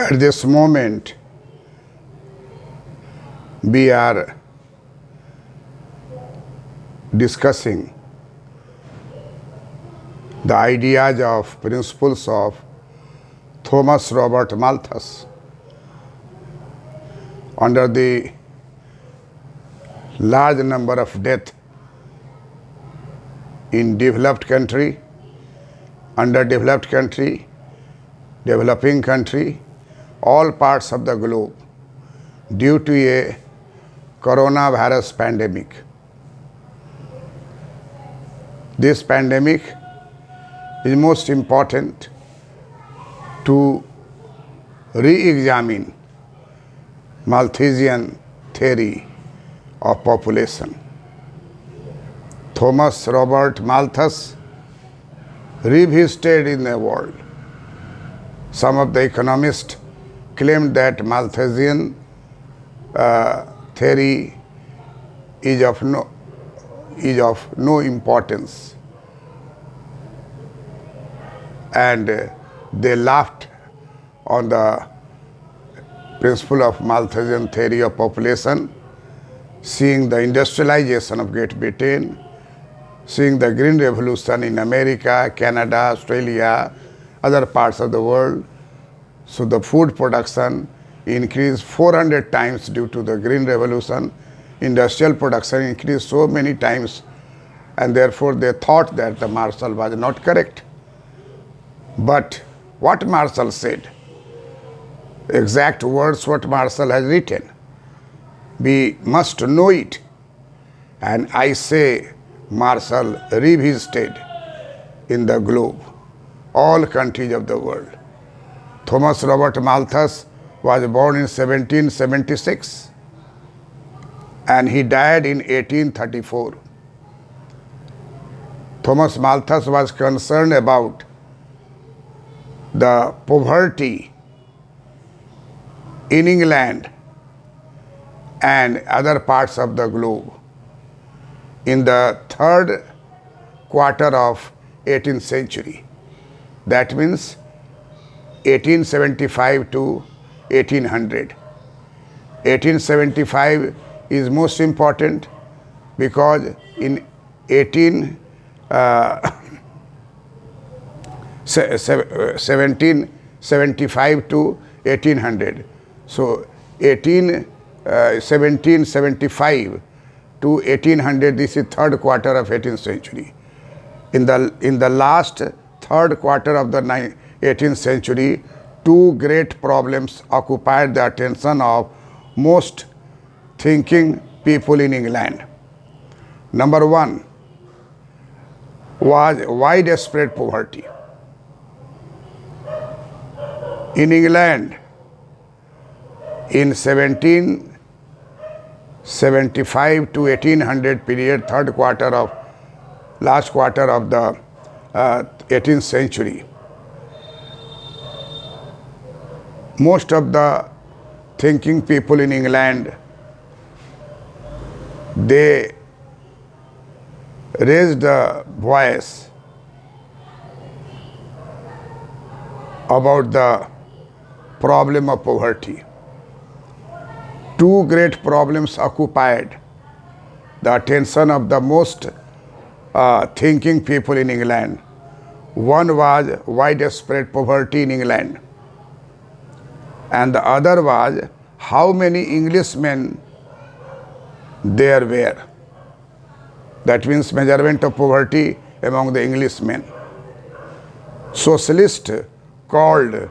At this moment, we are discussing the ideas of principles of Thomas Robert Malthus under the large number of deaths in developed country, underdeveloped country, developing country, all parts of the globe due to a coronavirus pandemic. This pandemic is most important to re-examine Malthusian theory of population. Thomas Robert Malthus revisited in the world. Some of the economists claimed that Malthusian theory is of no importance, and they laughed on the principle of Malthusian theory of population, seeing the industrialization of Great Britain, seeing the Green Revolution in America, Canada, Australia, other parts of the world. So the food production increased 400 times due to the Green Revolution. Industrial production increased so many times, and therefore they thought that the Marshall was not correct. But what Marshall said, exact words what Marshall has written, we must know it. And I say Marshall revisited in the globe, all countries of the world. Thomas Robert Malthus was born in 1776 and he died in 1834. Thomas Malthus was concerned about the poverty in England and other parts of the globe in the third quarter of 18th century. That means 1875 to 1800. 1875 is most important because in 1775 to 1800. So 1775 to 1800, this is third quarter of 18th century. In the last third quarter of the 18th century, two great problems occupied the attention of most thinking people in England. Number one was widespread poverty. In England, in 1775 to 1800 period, last quarter of the 18th century, most of the thinking people in England, they raised a voice about the problem of poverty. Two great problems occupied the attention of the most thinking people in England. One was widespread poverty in England, and the other was how many Englishmen there were. That means measurement of poverty among the Englishmen. Socialists called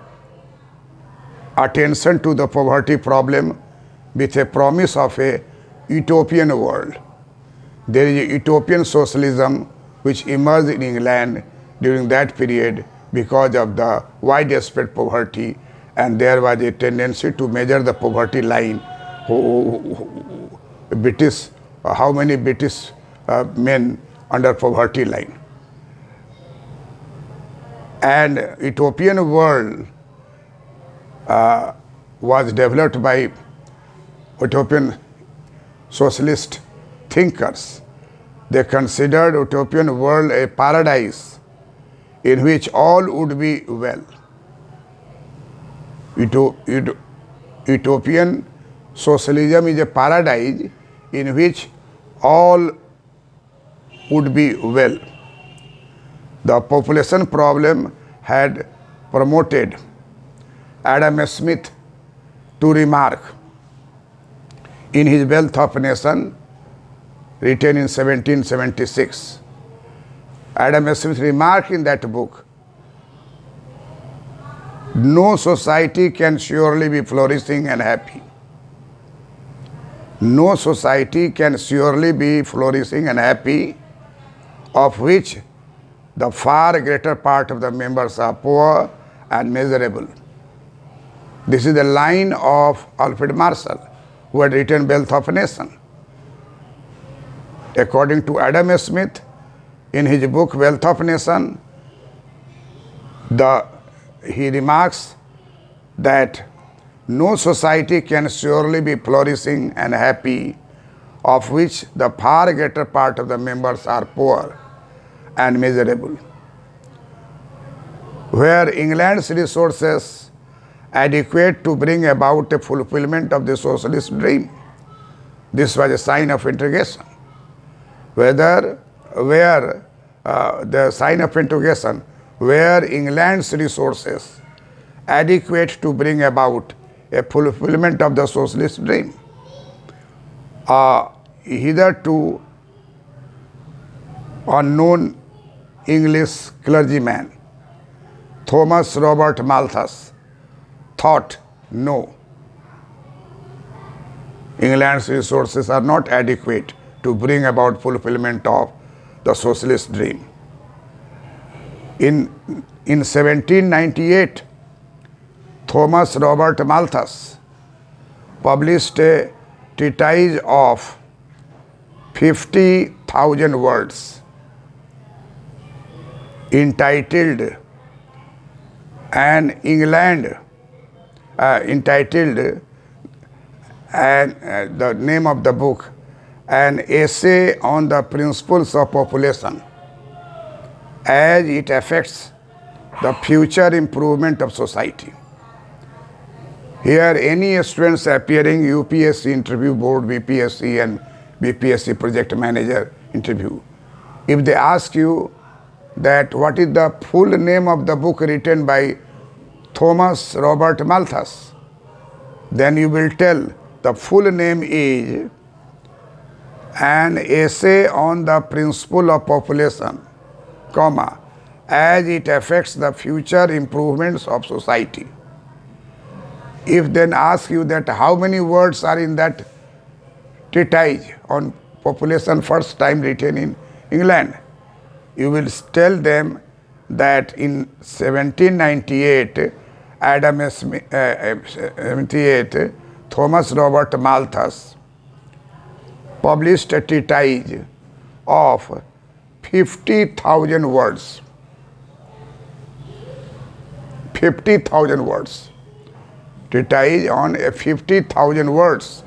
attention to the poverty problem with a promise of a utopian world. There is a utopian socialism which emerged in England during that period because of the widespread poverty, and there was a tendency to measure the poverty line. How many British men under poverty line. And utopian world was developed by utopian socialist thinkers. They considered utopian world a paradise in which all would be well. Utopian socialism is a paradise in which all would be well. The population problem had promoted Adam Smith to remark in his Wealth of Nation, written in 1776. Adam Smith remarked in that book, no society can surely be flourishing and happy. No society can surely be flourishing and happy, of which the far greater part of the members are poor and miserable. This is the line of Alfred Marshall, who had written Wealth of Nation. According to Adam Smith, in his book Wealth of Nation, he remarks that no society can surely be flourishing and happy, of which the far greater part of the members are poor and miserable. Where England's resources adequate to bring about a fulfillment of the socialist dream, this was a sign of interrogation. The sign of interrogation, where England's resources adequate to bring about a fulfillment of the socialist dream. Hitherto unknown English clergyman Thomas Robert Malthus thought, no, England's resources are not adequate to bring about fulfillment of the socialist dream. In 1798, Thomas Robert Malthus published a treatise of 50,000 words entitled the name of the book, An Essay on the Principles of Population as it affects the future improvement of society. Here, any students appearing UPSC interview board, BPSC and BPSC project manager interview, if they ask you that what is the full name of the book written by Thomas Robert Malthus, then you will tell the full name is An Essay on the Principle of Population, as it affects the future improvements of society. If then ask you that how many words are in that treatise on population first time written in England, you will tell them that in 1798, Thomas Robert Malthus published a treatise of 50,000 words. 50,000 words. Treatise on 50,000 words,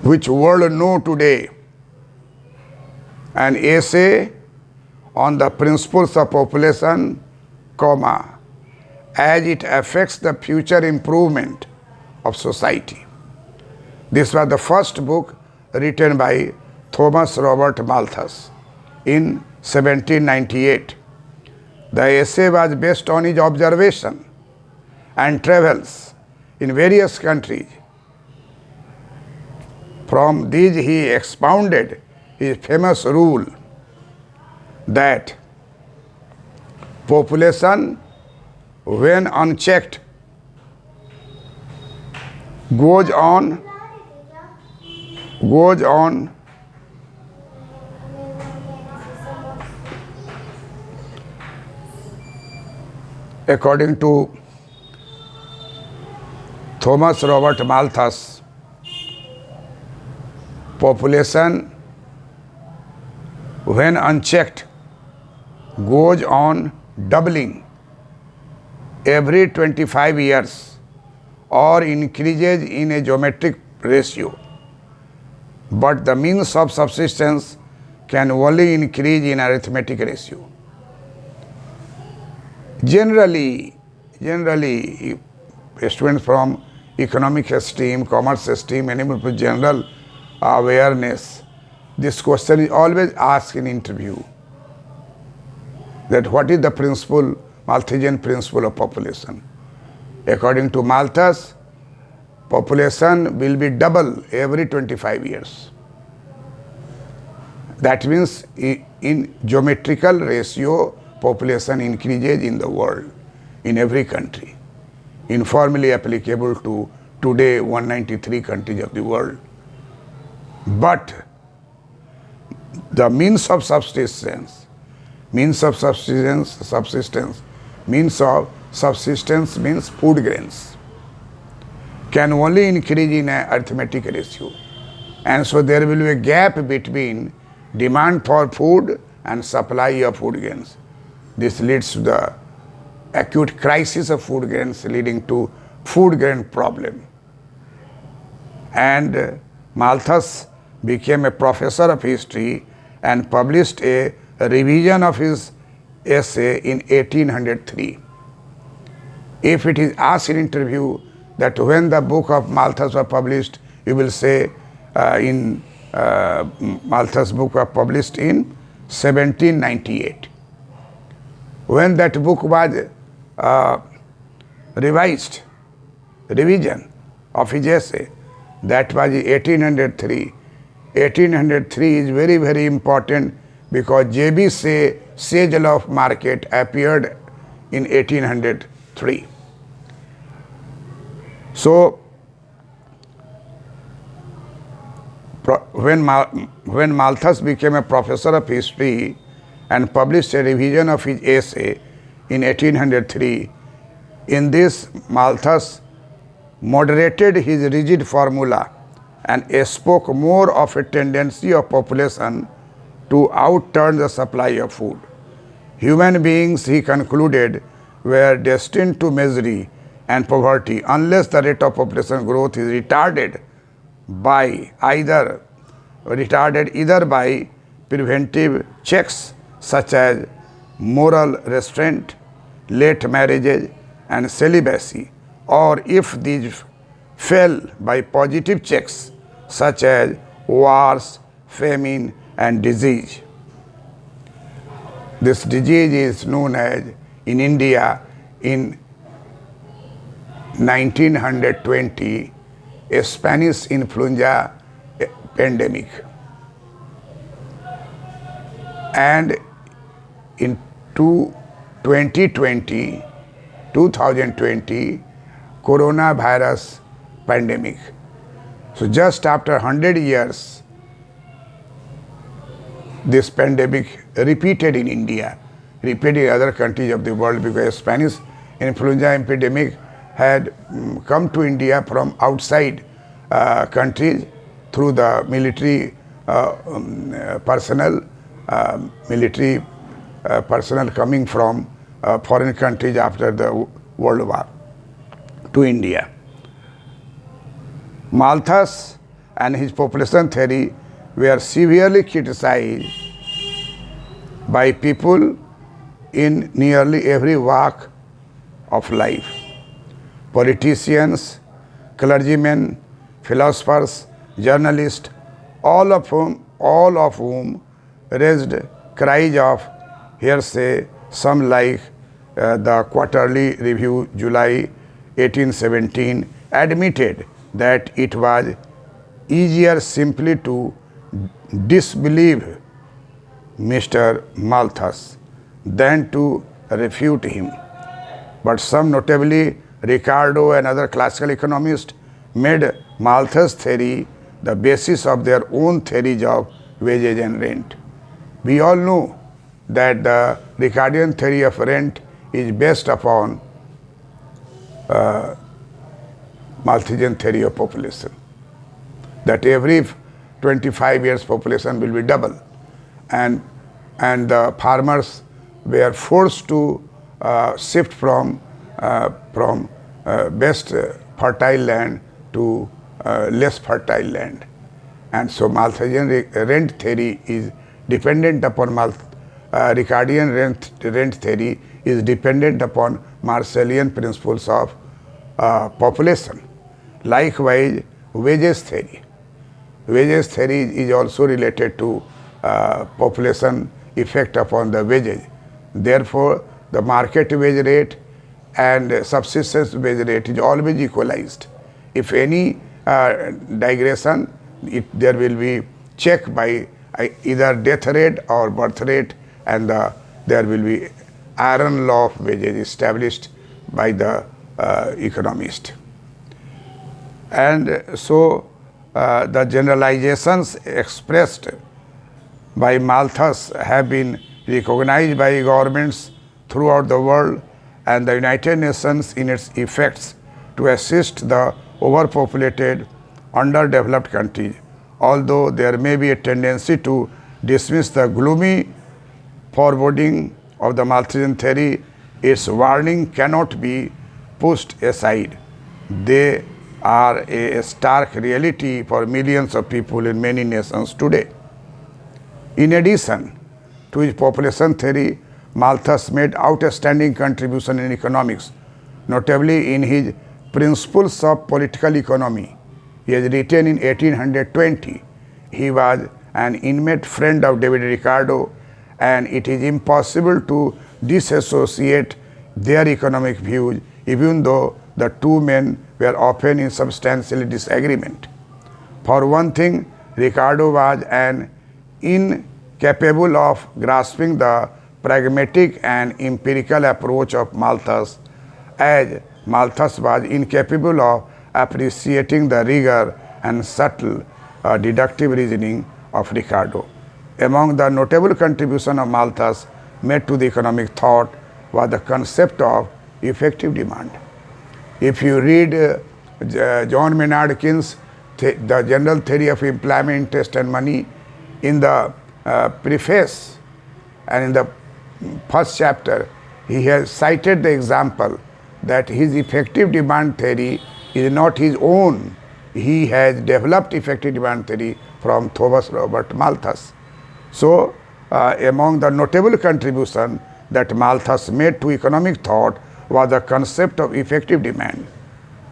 which world know today. An essay on the principles of population, as it affects the future improvement of society. This was the first book written by Thomas Robert Malthus in 1798. The essay was based on his observation and travels in various countries. From these he expounded his famous rule that population, when unchecked, goes on according to Thomas Robert Malthus, population, when unchecked, goes on doubling every 25 years or increases in a geometric ratio. But the means of subsistence can only increase in arithmetic ratio. Generally, generally students from economic stream, commerce stream, and even for general awareness, this question is always asked in interview, that what is the principle, Malthusian principle of population? According to Malthus, population will be double every 25 years. That means in geometrical ratio, population increases in the world, in every country, informally applicable to today 193 countries of the world. But the means of subsistence means food grains, can only increase in an arithmetic ratio. And so there will be a gap between demand for food and supply of food grains. This leads to the acute crisis of food grains, leading to food grain problem. And Malthus became a professor of history and published a revision of his essay in 1803. If it is asked in interview that when the book of Malthus was published, you will say Malthus' book was published in 1798. When that book was revision of his essay, that was 1803. 1803 is very, very important because J.B. Say's law of market appeared in 1803. So, when Malthus became a professor of history and published a revision of his essay in 1803, in this Malthus moderated his rigid formula and spoke more of a tendency of population to outturn the supply of food. Human beings, he concluded, were destined to misery and poverty unless the rate of population growth is retarded either by preventive checks such as moral restraint, late marriages, and celibacy, or if these fail, by positive checks such as wars, famine, and disease. This disease is known as, in India, in 1920, a Spanish influenza pandemic. And in 2020, coronavirus pandemic. So just after 100 years, this pandemic repeated in India, repeated in other countries of the world, because Spanish influenza epidemic had come to India from outside countries through the military personnel coming from foreign countries after the World War to India. Malthus and his population theory were severely criticized by people in nearly every walk of life. Politicians, clergymen, philosophers, journalists, all of whom raised cries of hearsay, some like the Quarterly Review, July 1817, admitted that it was easier simply to disbelieve Mr. Malthus than to refute him. But some, notably Ricardo and other classical economists, made Malthus' theory the basis of their own theories of wages and rent. We all know that the Ricardian theory of rent is based upon Malthusian theory of population, that every 25 years population will be double, and the farmers were forced to shift from best fertile land to less fertile land. And so Malthusian rent theory is dependent upon Ricardian rent theory is dependent upon Marshallian principles of population. Likewise, wages theory. Wages theory is also related to population effect upon the wages. Therefore, the market wage rate and subsistence wage rate is always equalized. If any digression, there will be check by either death rate or birth rate, and there will be iron law of wages established by the economist. And so the generalizations expressed by Malthus have been recognized by governments throughout the world and the United Nations in its efforts to assist the overpopulated, underdeveloped countries. Although there may be a tendency to dismiss the gloomy foreboding of the Malthusian theory, its warning cannot be pushed aside. They are a stark reality for millions of people in many nations today. In addition to his population theory, Malthus made outstanding contribution in economics, notably in his Principles of Political Economy. He has written in 1820. He was an intimate friend of David Ricardo, and it is impossible to disassociate their economic views, even though the two men were often in substantial disagreement. For one thing, Ricardo was an incapable of grasping the pragmatic and empirical approach of Malthus, as Malthus was incapable of appreciating the rigor and subtle deductive reasoning of Ricardo. Among the notable contributions of Malthus made to the economic thought was the concept of effective demand. If you read John Maynard Keynes' The General Theory of Employment, Interest and Money, in the preface and in the first chapter, he has cited the example that his effective demand theory is not his own. He has developed effective demand theory from Thomas Robert Malthus. So, among the notable contributions that Malthus made to economic thought was the concept of effective demand,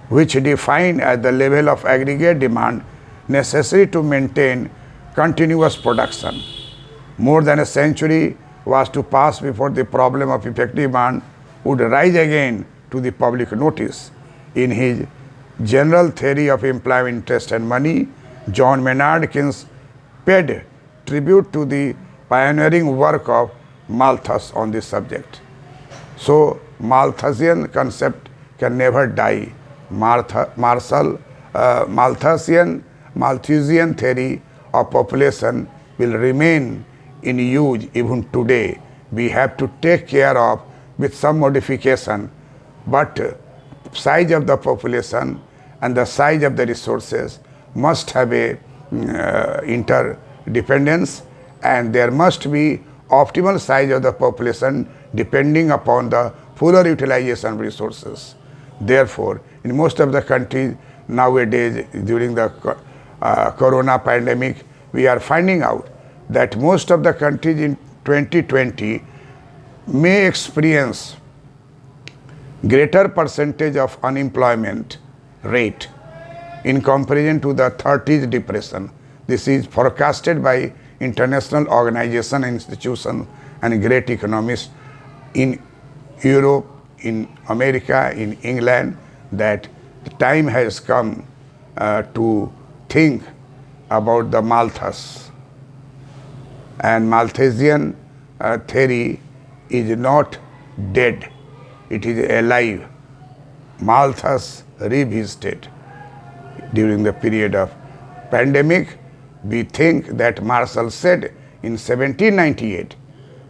which defined as the level of aggregate demand necessary to maintain continuous production. More than a century was to pass before the problem of effective demand would rise again to the public notice. In his General Theory of Employment, Interest and Money, John Maynard Keynes paid tribute to the pioneering work of Malthus on this subject. So, Malthusian concept can never die. Malthusian theory of population will remain in use even today. We have to take care of with some modification, but size of the population and the size of the resources must have a interdependence, and there must be optimal size of the population depending upon the fuller utilization of resources. Therefore, in most of the countries nowadays during the corona pandemic, we are finding out that most of the countries in 2020 may experience greater percentage of unemployment rate in comparison to the 30s depression. This is forecasted by international organizations and institutions and great economists in Europe, in America, in England, that the time has come to think about the Malthus. And Malthusian theory is not dead, it is alive. Malthus revisited during the period of pandemic. We think that Marshall said in 1798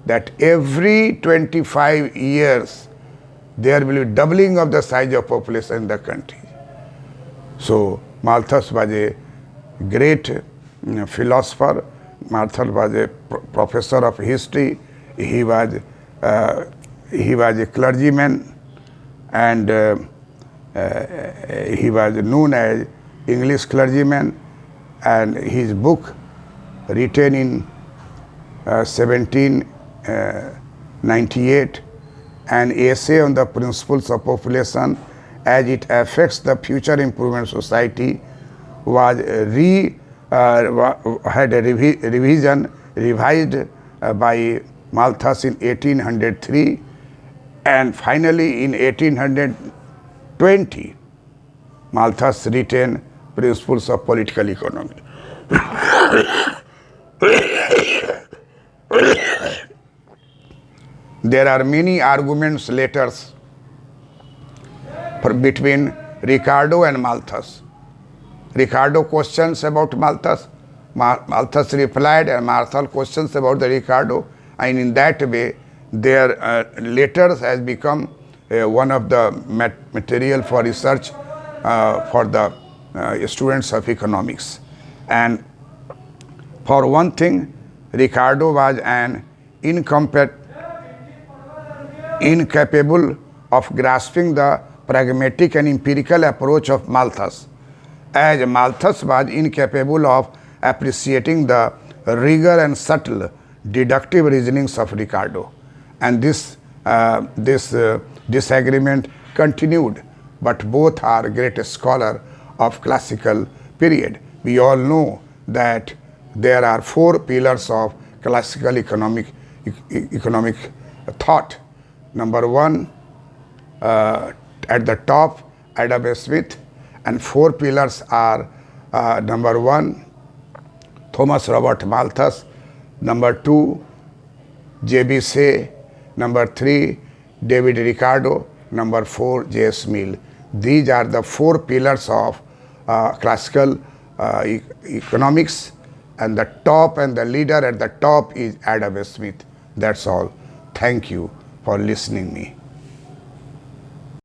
that every 25 years there will be doubling of the size of population in the country. So Malthus was a great philosopher. Malthus was a professor of history. He was a clergyman, and he was known as English clergyman, and his book written in 1898, an essay on the principles of population as it affects the future improvement society was revised by Malthus in 1803, and finally in 1820 Malthus written Principles of Political Economy. There are many arguments later between Ricardo and Malthus. Ricardo questions about Malthus, Malthus replied, and Malthus questions about the Ricardo, and in that way their letters has become one of the material for research for the students of economics. And for one thing, Ricardo was an incapable of grasping the pragmatic and empirical approach of Malthus, as Malthus was incapable of appreciating the rigor and subtle deductive reasonings of Ricardo. And this disagreement continued, but both are great scholars of classical period. We all know that there are four pillars of classical economic thought. Number one, at the top, Adam Smith, and four pillars are number one, Thomas Robert Malthus; number two, J.B. Say; number three, David Ricardo; number four, J.S. Mill. These are the four pillars of classical economics, and the top and the leader at the top is Adam Smith. That's all. Thank you for listening me.